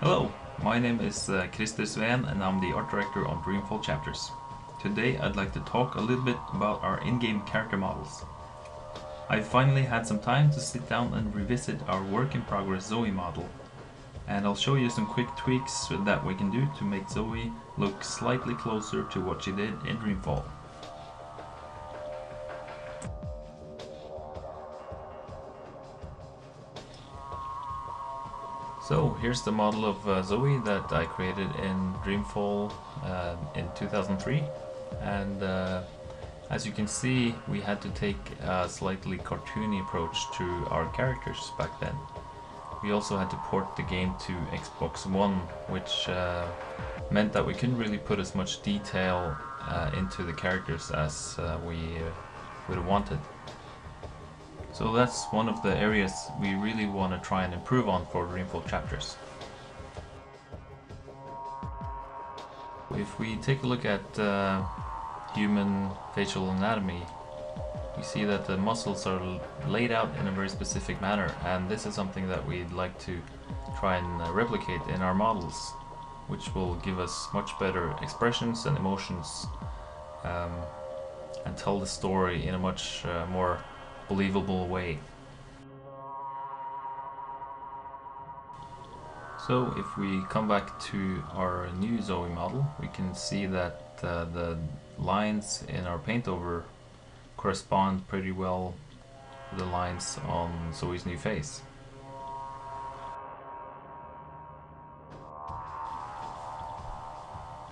Hello, my name is Christer Sveen and I'm the art director on Dreamfall Chapters. Today I'd like to talk a little bit about our in-game character models. I finally had some time to sit down and revisit our work in progress Zoe model, and I'll show you some quick tweaks that we can do to make Zoe look slightly closer to what she did in Dreamfall. So here's the model of Zoe that I created in Dreamfall in 2003, and as you can see, we had to take a slightly cartoony approach to our characters back then. We also had to port the game to Xbox One, which meant that we couldn't really put as much detail into the characters as we would have wanted. So that's one of the areas we really want to try and improve on for Dreamfall Chapters. If we take a look at human facial anatomy, we see that the muscles are laid out in a very specific manner, and this is something that we'd like to try and replicate in our models, which will give us much better expressions and emotions and tell the story in a much more believable way. So if we come back to our new Zoe model, we can see that the lines in our paint over correspond pretty well to the lines on Zoe's new face.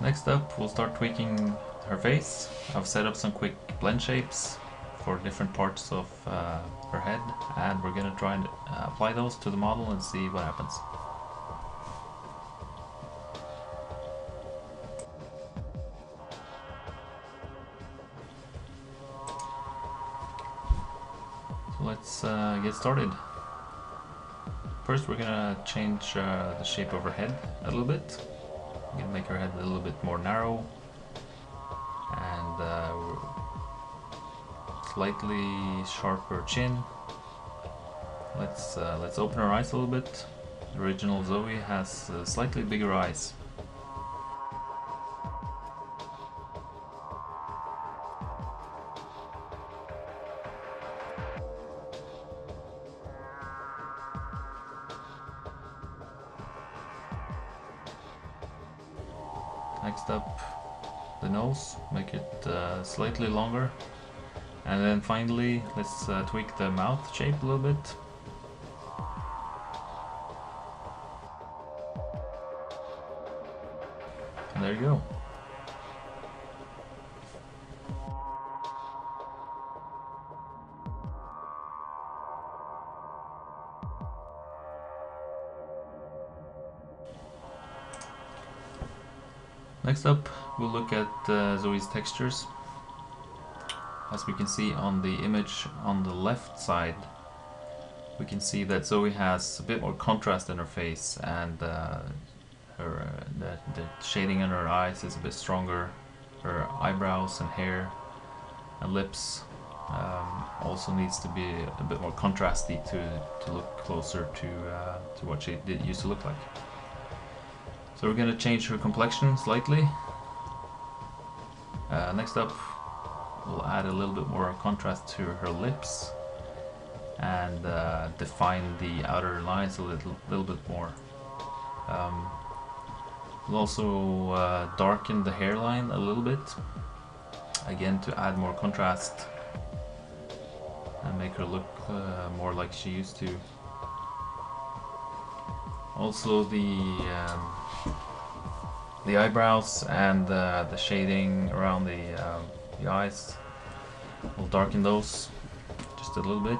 Next up, we'll start tweaking her face. I've set up some quick blend shapes for different parts of her head, and we're going to try and apply those to the model and see what happens. So let's get started. First we're going to change the shape of her head a little bit. We're going to make her head a little bit more narrow and slightly sharper chin. Let's open her eyes a little bit. The original Zoe has slightly bigger eyes. Next up, the nose, make it slightly longer. And then finally, let's tweak the mouth shape a little bit. And there you go. Next up, we'll look at Zoe's textures. As we can see on the image on the left side, we can see that Zoe has a bit more contrast in her face, and the shading in her eyes is a bit stronger. Her eyebrows and hair and lips also needs to be a bit more contrasty to look closer to what she used to look like. So we're going to change her complexion slightly. Next up, we'll add a little bit more contrast to her lips and define the outer lines a little bit more. We'll also darken the hairline a little bit, again to add more contrast and make her look more like she used to. Also the eyebrows and the shading around the eyes, we'll darken those just a little bit.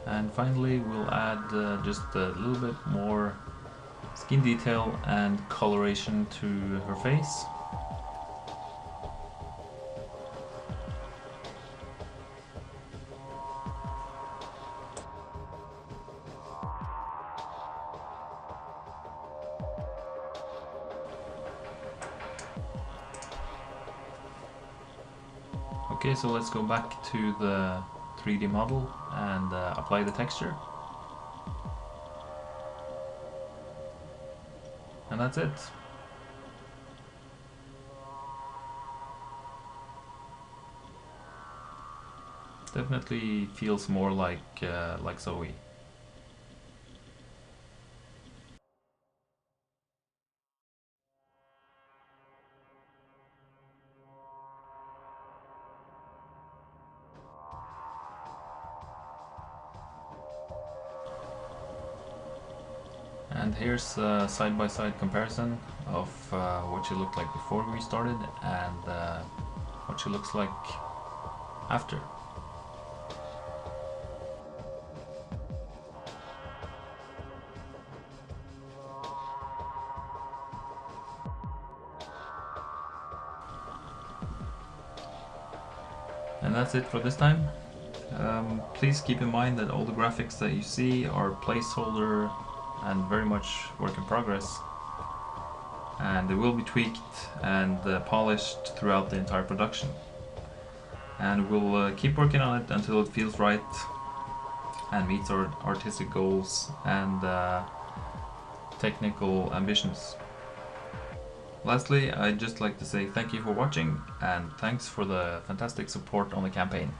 And finally we'll add just a little bit more skin detail and coloration to her face. Okay, so let's go back to the 3D model and apply the texture. And that's it. Definitely feels more like Zoe. And here's a side-by-side comparison of what she looked like before we started and what she looks like after. And that's it for this time. Please keep in mind that all the graphics that you see are placeholder and very much work in progress, and they will be tweaked and polished throughout the entire production, and we'll keep working on it until it feels right and meets our artistic goals and technical ambitions. Lastly, I'd just like to say thank you for watching and thanks for the fantastic support on the campaign.